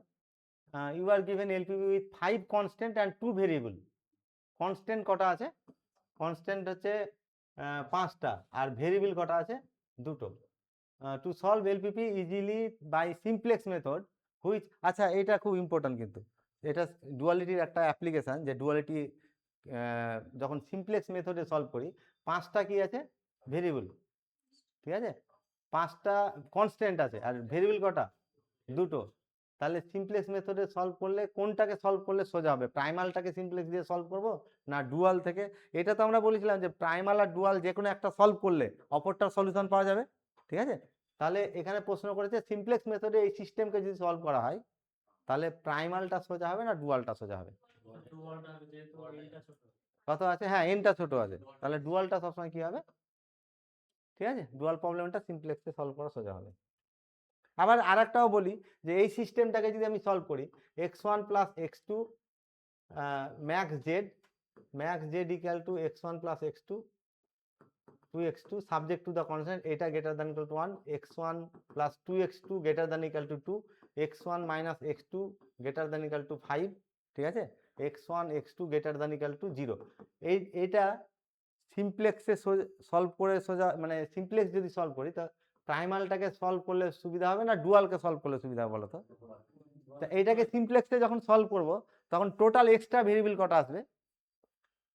you are given LPP with 5 constant and 2 variable, constant কটা আছে, কনস্ট্যান্ট হচ্ছে 5টা আর ভেরিয়েবল কটা আছে 2টো। To solve LPP easily by simplex method which, আচ্ছা এটা খুব ইম্পর্টেন্ট কিন্তু, এটা ডুয়ালিটির একটা অ্যাপ্লিকেশন, যে ডুয়ালিটি যখন সিমপ্লেক্স মেথডে সলভ করি 5টা কি আছে ভেরিয়েবল, ঠিক আছে 5টা কনস্ট্যান্ট আছে আর ভেরিয়েবল কটা 2টো, তাহলে সিমপ্লেক্স মেথডে সলভ করলে কোনটাকে সলভ করলে সোজা হবে, প্রাইমালটাকে সিমপ্লেক্স দিয়ে সলভ করব না ডুয়াল থেকে, এটা তো আমরা বলেছিলাম যে প্রাইমাল আর ডুয়াল যে কোনো একটা সলভ করলে অপরটার সলিউশন পাওয়া যাবে, ঠিক আছে। তাহলে এখানে প্রশ্ন করেছে সিমপ্লেক্স মেথডে এই সিস্টেমকে যদি সলভ করা হয় তাহলে প্রাইমালটা সোজা হবে না ডুয়ালটা সোজা হবে, কত আছে, হ্যাঁ এনটা ছোট আছে, তাহলে ডুয়ালটা সবসময় কি হবে, ঠিক আছে, ডুয়াল প্রবলেমটা সিমপ্লেক্সে সলভ করা সোজা হবে। আবার আরেকটাও বলি যে এই সিস্টেমটাকে যদি আমি সলভ করি x1 plus x2 max Z max z equal to x1 plus x2 2x2 subject to the constant এটা greater than equal to 1 x1 plus 2x2 greater than equal to 2 x1 minus x2 greater than equal to 5 ঠিক আছে x1 x2 greater than equal to 0 এইটা সিমপ্লেক্সে solve করে সোজা মানে simplex যদি solve করি তো প্রাইমালটাকে সলভ করলে সুবিধা হবে না ডুয়ালকে সলভ করলে সুবিধা হবে বলো তো এইটাকে সিমপ্লেক্সে যখন সলভ করব তখন টোটাল এক্সট্রা ভেরিয়েবল কটা আসবে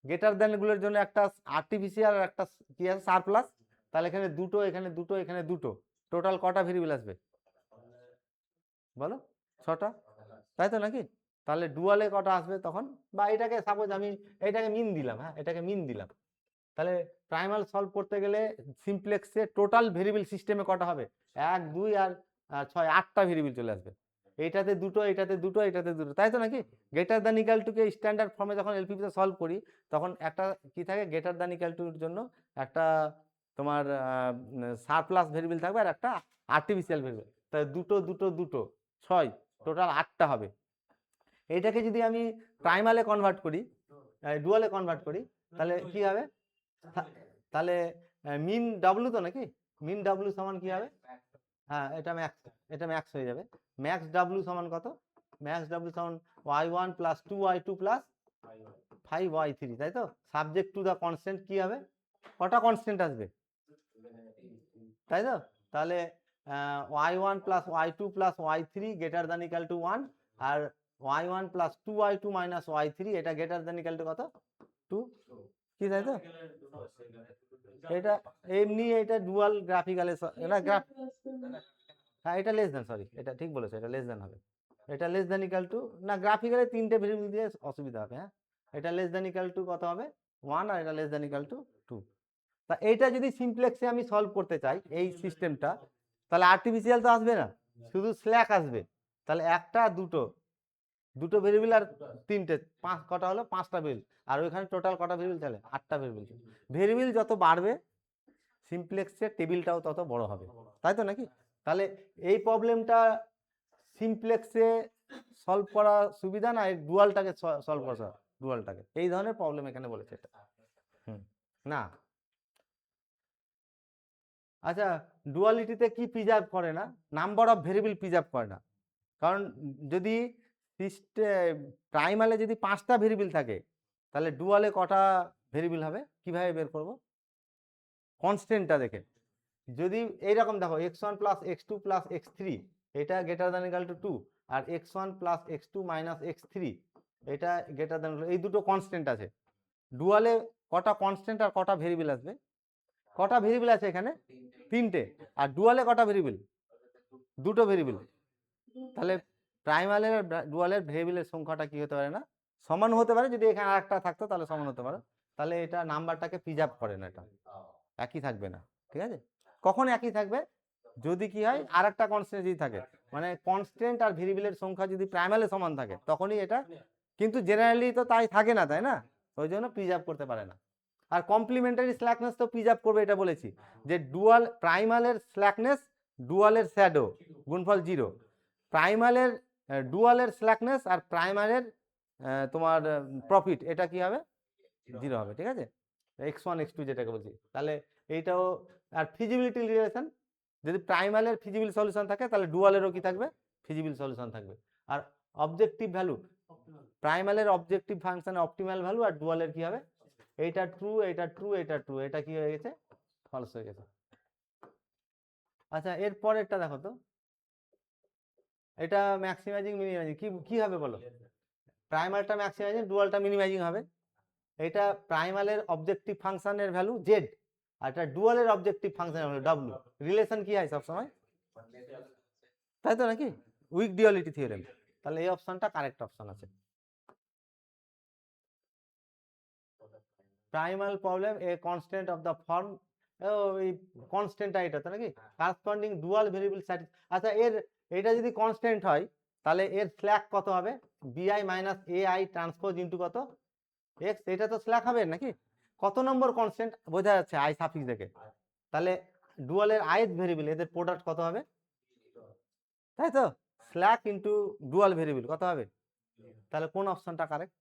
গ্রেটার দ্যান গুলোর জন্য একটা আর্টিফিশিয়াল আর একটা কি আছে সারপ্লাস তাহলে এখানে দুটো এখানে দুটো এখানে দুটো টোটাল কটা ভেরিয়েবল আসবে বলো 6টা তাই তো নাকি তাহলে ডুয়ালে কটা আসবে তখন বা এটাকে সাপোজ আমি এটাকে মিন দিলাম হ্যাঁ এটাকে মিন দিলাম তাহলে প্রাইমাল সলভ করতে গেলে সিমপ্লেক্সে টোটাল ভেরিয়েবল সিস্টেমে কটা হবে 1 2 আর 6 8টা ভেরিয়েবল চলে আসবে এইটাতে দুটো এটাতে দুটো এটাতে দুটো তাই তো নাকি গ্রেটার দ্যান ইকুয়াল টু কে স্ট্যান্ডার্ড ফর্মে যখন এলপিপিতে সলভ করি তখন একটা কি থাকে গ্রেটার দ্যান ইকুয়াল টুর জন্য একটা তোমার সারপ্লাস ভেরিয়েবল থাকবে আর একটা আর্টিফিশিয়াল ভেরিয়েবল তাহলে দুটো দুটো দুটো 6 টোটাল 8টা হবে এইটাকে যদি আমি প্রাইমালে কনভার্ট করি ডুয়ালে কনভার্ট করি তাহলে কি হবে তাহলে মিন ডাব্লু তো নাকি মিন ডাব্লু সমান কি হবে হ্যাঁ এটা ম্যাক্স হয়ে যাবে ম্যাক্স ডাব্লু সমান কত ম্যাক্স ডাব্লু সমান y1 plus 2y2 plus 5y3 তাই তো সাবজেক্ট টু দ্য কনস্ট্যান্ট কি হবে কটা কনস্ট্যান্ট আসবে তাই তো তাহলে y1 plus y2 plus y3 greater than equal to 1 আর y1 plus 2y2 minus y3 এটা গ্রেটার দ্যান ইকুয়াল টু কত 2 কি তাই তো এটা এমনি এটা ডুয়াল গ্রাফিক্যালে এটা গ্রাফ হ্যাঁ এটা লেস দেন সরি এটা ঠিক বলেছো এটা লেস দেন হবে এটা লেস দেন ইকুয়াল টু না গ্রাফিক্যালে তিনটে ভেরিয়েবল দিয়ে অসুবিধা হবে হ্যাঁ এটা লেস দেন ইকুয়াল টু কত হবে 1 আর এটা লেস দেন ইকুয়াল টু 2 তা এইটা যদি সিমপ্লেক্সে আমি সলভ করতে চাই এই সিস্টেমটা তাহলে আর্টিফিশিয়াল তো আসবে না শুধু স্ল্যাক আসবে তাহলে একটা দুটো ভেরিয়েবল আর তিনটে কটা হলো 5টা ভেরিয়েবল আর ওইখানে টোটাল কটা ভেরিয়েবল তাহলে 8টা ভেরিয়েবল ভেরিয়েবল যত বাড়বে সিমপ্লেক্সের টেবিলটাও তত বড় হবে তাই তো নাকি তাহলে এই প্রবলেমটা সিমপ্লেক্সে সলভ করা সুবিধা না এই ডুয়ালটাকে সলভ করা ডুয়ালটাকে এই ধরনের প্রবলেম এখানে বলেছে এটা না আচ্ছা ডুয়ালিটিতে কি প্রিজার্ভ করে না নাম্বার অফ ভেরিয়েবল প্রিজার্ভ করে না কারণ যদি প্রাইমালে যদি 5টা ভেরিয়েবল থাকে তাহলে ডুয়ালে কটা ভেরিয়েবল হবে কিভাবে বের করব কনস্ট্যান্টটা দেখে যদি এইরকম দেখো x1 plus x2 plus x3 এটা গ্রেটার দ্যান ইকুয়াল টু 2 আর x1 plus x2 minus x3 এটা গ্রেটার দ্যান এই দুটো কনস্ট্যান্ট আছে ডুয়ালে কটা কনস্ট্যান্ট আর কটা ভেরিয়েবল আসবে কটা ভেরিয়েবল আছে এখানে তিনটে আর ডুয়ালে কটা ভেরিয়েবল দুটো ভেরিয়েবল তাহলে প্রাইমালের ডুয়ালের ভেরিয়েবলের সংখ্যাটা কি হতে পারে না সমান হতে পারে যদি এখানে আরেকটা থাকতো তাহলে সমান হতে পারে তাহলে এটা নাম্বারটাকে প্রিজার্ভ করে না এটা একই থাকবে না ঠিক আছে কখন একই থাকবে যদি কি হয় আরেকটা কনস্ট্যান্ট যদি থাকে মানে কনস্ট্যান্ট আর ভেরিয়েবলের সংখ্যা যদি প্রাইমালে সমান থাকে তখনই এটা কিন্তু জেনারেলি তো তাই থাকে না তাই না ওই জন্য প্রিজার্ভ করতে পারে না আর কমপ্লিমেন্টারি স্ল্যাকনেস তো প্রিজার্ভ করবে এটা বলেছি যে ডুয়াল প্রাইমালের স্ল্যাকনেস ডুয়ালের শ্যাডো গুণফল 0 প্রাইমালের ডুয়ালের স্ল্যাকনেস আর প্রাইমারের তোমার প্রফিট এটা কি হবে 0 হবে ঠিক আছে x1 x2 যেটাকে বলছি তাহলে এইটাও আর ফিজিবিলিটি রিলেশন যদি প্রাইমালের ফিজিবল সলিউশন থাকে তাহলে ডুয়ালেরও কি থাকবে ফিজিবল সলিউশন থাকবে আর অবজেক্টিভ ভ্যালু প্রাইমালের অবজেক্টিভ ফাংশন অপটিমাল ভ্যালু আর ডুয়ালের কি হবে এইটা ট্রু এটা ট্রু এটা ট্রু এটা কি হয়ে গেছে ফলস হয়ে গেছে আচ্ছা এরপর একটা দেখো তো এটা ম্যাক্সিমাইজিং মিনিমাইজিং কি হবে বলো প্রাইমালটা ম্যাক্সিমাইজিং ডুয়ালটা মিনিমাইজিং হবে এটা প্রাইমালের অবজেক্টিভ ফাংশনের ভ্যালু জেড আর এটা ডুয়ালের অবজেক্টিভ ফাংশনের ভ্যালু ডব্লিউ রিলেশন কি হয় সব সময় তাই তো নাকি উইক ডুয়ালিটি থিওরেম তাহলে এই অপশনটা কারেক্ট অপশন আছে primal problem A constant of the form এই কনস্ট্যান্টটা এটা তো নাকি করসপন্ডিং ডুয়াল ভেরিয়েবল আচ্ছা এটা যদি কনস্ট্যান্ট হয় তাহলে এর স্ল্যাক কত হবে বিআই মাইনাস এআই ট্রান্সপোজ ইনটু কত এক্স এটা তো স্ল্যাক হবে নাকি কত নম্বর কনস্ট্যান্ট বোঝা যাচ্ছে আই সাফিক্স দেখে তাহলে ডুয়ালের আইথ ভেরিয়েবল এদের প্রোডাক্ট কত হবে তাই তো স্ল্যাক ইনটু ডুয়াল ভেরিয়েবল কত হবে তাহলে কোন অপশনটা কারেক্ট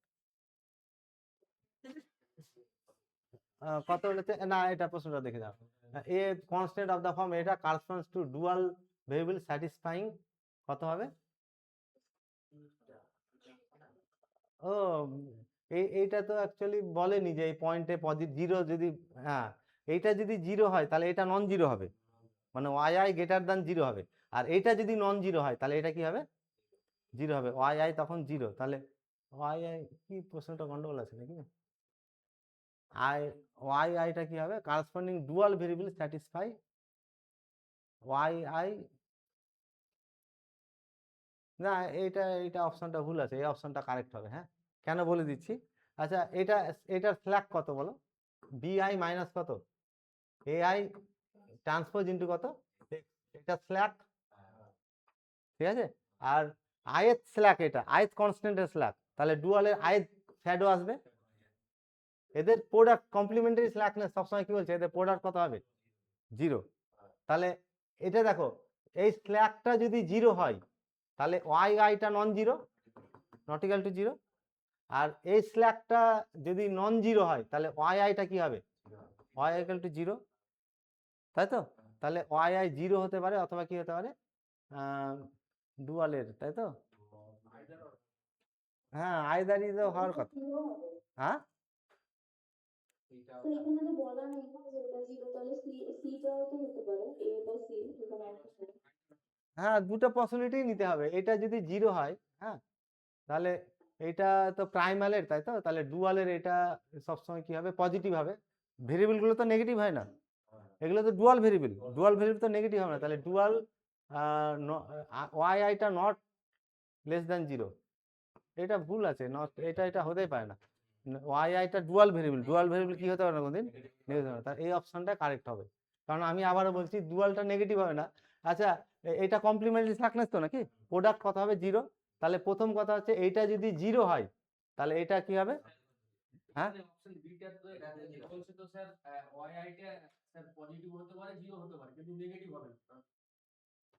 কত বলেছে না, এটা প্রশ্নটা দেখে দাও। A constant of the form, এটা corresponds to dual variable satisfying কত হবে? ও এইটা তো অ্যাকচুয়ালি বলেনি যে এই পয়েন্টে জিরো যদি, হ্যাঁ এইটা যদি জিরো হয় তাহলে এটা নন জিরো হবে, মানে Y I greater than zero হবে। আর এইটা যদি নন জিরো হয় তাহলে এটা কি হবে? জিরো হবে, ওয়াই আই তখন জিরো। তাহলে ওয়াই আই কি, প্রশ্নটা গন্ডগোল আছে নাকি? আই ওয়াই আইটা কি হবে? Corresponding dual variable satisfy Y I, না এইটা অপশনটা ভুল আছে, এই অপশনটা কারেক্ট হবে। হ্যাঁ, কেন বলে দিচ্ছি। আচ্ছা এটার স্ল্যাক কত বলো? বিআই মাইনাস কত? এআই ট্রান্সপোজ ইন্টু কত? এটা স্ল্যাক, ঠিক আছে। আর আয়ের স্ল্যাক, এটা আয়ের কনস্ট্যান্টের স্ল্যাক, তাহলে ডুয়ালের আয়ের শ্যাডো আসবে। এদের প্রোডাক্ট কমপ্লিমেন্টারি স্ল্যাকনেস সবসময় কি বলছে, এদের প্রোডাক্ট কত হবে? জিরো। তাহলে এটা দেখো, এই স্ল্যাকটা যদি জিরো হয় তাহলে ওয়াই আইটা non zero, not equal to zero. আর এই স্ল্যাকটা যদি নন জিরো হয় তাহলে ওয়াই আইটা কি হবে? ওয়াই ইকুয়াল টু জিরো, তাই তো? তাহলে ওয়াই আই জিরো হতে পারে, অথবা কি হতে পারে, ডুয়ালের, তাই তো? হ্যাঁ আইদারই তো হওয়ার কথা। হ্যাঁ তো এখানে তো বলা নেই না যে এটা জিরো, তাহলে সিটাও তো হতে পারে, এ বা সি এখানে একটা। হ্যাঁ, দুটো পসিবিলিটি নিতে হবে। এটা যদি জিরো হয়, হ্যাঁ, তাহলে এটা তো প্রাইমালের, তাই তো? তাহলে ডুয়ালের এটা সবসময় কি হবে? পজিটিভ হবে। ভেরিয়েবলগুলো তো নেগেটিভ হয় না, এগুলো তো ডুয়াল ভেরিয়েবল, ডুয়াল ভেরিয়েবল তো নেগেটিভ হবে না। তাহলে ডুয়াল ওয়াই আইটা নট লেস দ্যান জিরো, এটা ভুল আছে, নট, এটা হতেই পারে না। ওয়াই আইটা ডুয়াল ভেরিয়েবল, ডুয়াল ভেরিয়েবল কি হতে পারে না কোনদিন? নেগেটিভ হবে না। তার এই অপশনটা কারেক্ট হবে, কারণ আমি আবারও বলছি ডুয়ালটা নেগেটিভ হবে না। আচ্ছা এটা কমপ্লিমেন্টারি স্ল্যাকনেস তো নাকি, প্রোডাক্ট কত হবে? জিরো। তাহলে প্রথম কথা হচ্ছে এইটা যদি জিরো হয় তাহলে এটা কি হবে? হ্যাঁ অপশন বিটা তো বলছে তো স্যার, ওয়াই আইটা স্যার পজিটিভ হতে পারে, জিরো হতে পারে, কিন্তু নেগেটিভ হবে না।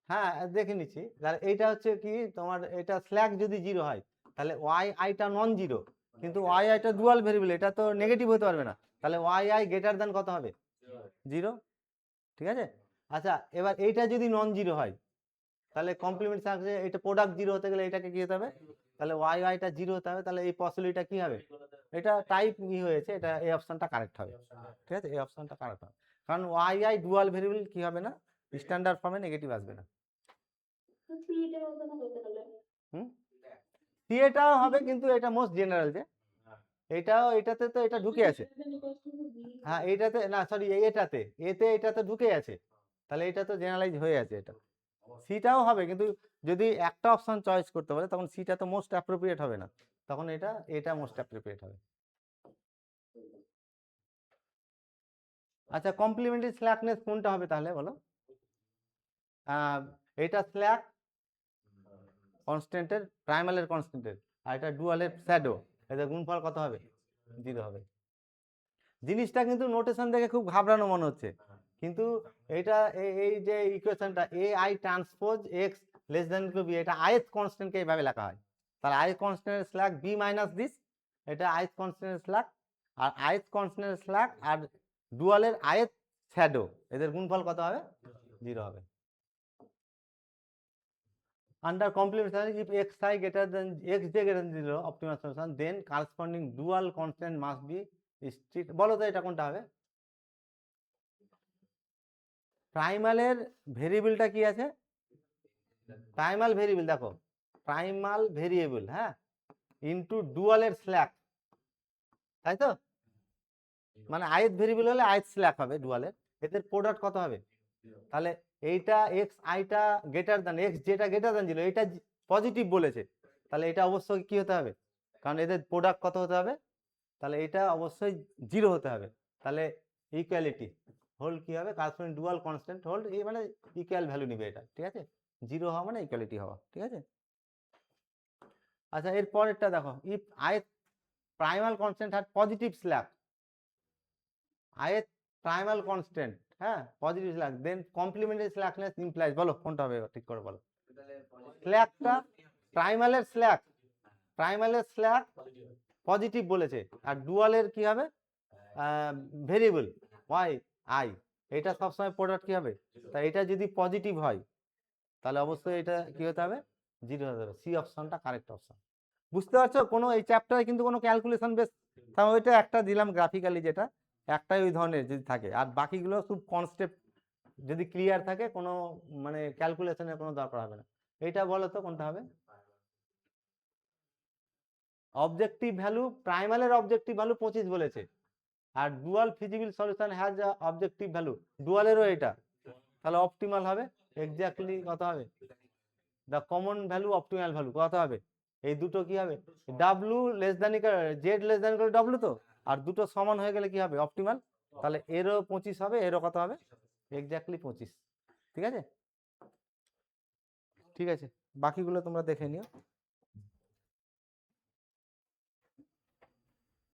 হ্যাঁ দেখে নিচ্ছি। তাহলে এইটা হচ্ছে কি তোমার, এটা স্ল্যাক যদি জিরো হয় তাহলে ওয়াই আইটা নন জিরো, কিন্তু ওয়াই আইটা ডুয়াল ভেরিয়েবল, এটা তো নেগেটিভ হতে পারবে না। তাহলে ওয়াই আই গ্রেটার দ্যান কত হবে? জিরো, ঠিক আছে। আচ্ছা এবার এইটা যদি নন জিরো হয় তাহলে কমপ্লিমেন্ট থাকছে, এটা প্রোডাক্ট জিরো হতে গেলে এটাকে কি হতে হবে? তাহলে ওয়াই আইটা জিরো হতে হবে। তাহলে এই পসিবিলিটিটা কি হবে? এটা টাইপ ই হয়েছে, এটা এই অপশনটা কারেক্ট হবে, ঠিক আছে, এই অপশনটা কারেক্ট হবে। কারণ ওয়াই আই ডুয়াল ভেরিয়েবল কি হবে না, স্ট্যান্ডার্ড ফর্মে নেগেটিভ আসবে না। সিটা হতে না হতে হলে হুম, সি এটাও হবে, কিন্তু এটা মোস্ট জেনারেল, যে এটাও, এটাতে তো এটা ঢুকে আছে। হ্যাঁ এইটাতে না, সরি এটাতে, এটাতে ঢুকে আছে, তাহলে এটা তো জেনারেলাইজ হয়ে আছে। এটা সিটাও হবে, কিন্তু যদি একটা অপশন চয়েস করতে পারে তখন সিটা তো মোস্ট অ্যাপ্রোপ্রিয়েট হবে না, তখন এটা মোস্ট অ্যাপ্রোপ্রিয়েট হবে। আচ্ছা কমপ্লিমেন্টারি স্ল্যাকনেস কোনটা হবে তাহলে বলো? এটা স্ল্যাক কনস্ট্যান্টের, প্রাইমালের কনস্ট্যান্টের, আর এটা ডুয়ালের শ্যাডো, এদের গুণফল কত হবে? জিরো হবে। জিনিসটা কিন্তু নোটেশন দেখে খুব ঘাবড়ানো মনে হচ্ছে, কিন্তু এটা এই যে ইকুয়েশনটা A I transpose X less than to B, এটা আইথ কনস্ট্যান্টকে এইভাবে লেখা হয়। তাহলে আইথ কনস্ট্যান্টের স্ল্যাক বি মাইনাস দিস, এটা আইথ কনস্ট্যান্টের স্ল্যাক, আর আইথ কনস্ট্যান্টের স্ল্যাক আর ডুয়ালের আইথ শ্যাডো, এদের গুণফল কত হবে? জিরো হবে। Under complementarity, if xi greater than xj greater than 0 optimal solution, then corresponding dual constant must be strict. বলো তো এটা কোনটা হবে? প্রাইমালের ভেরিয়েবলটা কি আছে? প্রাইমাল ভেরিয়েবল দেখো, প্রাইমাল ভেরিয়েবল, হ্যাঁ, ইনটু ডুয়ালের স্ল্যাক, তাই তো? মানে আইথ ভেরিয়েবল হলে আইথ স্ল্যাক হবে ডুয়ালের, এদের প্রোডাক্ট কত হবে? তাহলে এইটা এক্স আইটা গ্রেটার দ্যান এক্স, যেটা গ্রেটার দ্যান জিরো, এটা পজিটিভ বলেছে, তাহলে এটা অবশ্যই কি হতে হবে? কারণ এদের প্রোডাক্ট কত হতে হবে? তাহলে এটা অবশ্যই জিরো হতে হবে। তাহলে ইকুয়ালিটি হোল্ড কি হবে? কারেসপন্ডিং ডুয়াল কনস্ট্যান্ট হোল্ড, এই মানে ইকুয়াল ভ্যালু নিবে এটা, ঠিক আছে। জিরো হওয়া মানে ইকুয়ালিটি হওয়া, ঠিক আছে। আচ্ছা এর পরেরটা দেখো, if ith primal constant had positive slack, ith primal constant, হ্যাঁ, positive slack, then complementary slackness implies, বলো কোনটা হবে ঠিক করে বলো। স্ল্যাকটা প্রাইমালের স্ল্যাক পজিটিভ বলেছে, আর ডুয়ালের কি হবে? ভেরিয়েবল ওয়াই আই, এটা সবসময় প্রোডাক্ট কি হবে, তা এটা যদি পজিটিভ হয় তাহলে অবশ্যই এটা কি হতে হবে, 0 হতে হবে। সি অপশনটা কারেক্ট অপশন। বুঝতে পারছো, কোনো এই চ্যাপ্টারে কিন্তু কোনো ক্যালকুলেশন বেস, তাও ওইটা একটা দিলাম গ্রাফিক্যালি, যেটা একটাই ওই ধরনের যদি থাকে, আর বাকিগুলো খুব কনসেপ্ট যদি ক্লিয়ার থাকে, কোনো মানে ক্যালকুলেশনের কোনো দরকার হবে না। এইটা বলো তো কোনটা হবে? অবজেক্টিভ ভ্যালু, প্রাইমালের অবজেক্টিভ ভ্যালু 25 বলেছে, আর dual feasible solution has objective value, ডুয়ালেরও এটা, তাহলে অপটিমাল হবে। এক্স্যাক্টলি কত হবে? The common value optimal value কত হবে? এই দুটো কি হবে, W less than equal Z less than equal W, তো আর দুটো সমান হয়ে গেলে কি হবে, অপটিমাল। তাহলে এরও 25 হবে, এরও কত হবে, এক্স্যাক্টলি 25। ঠিক আছে, ঠিক আছে, বাকিগুলো তোমরা দেখে নিও।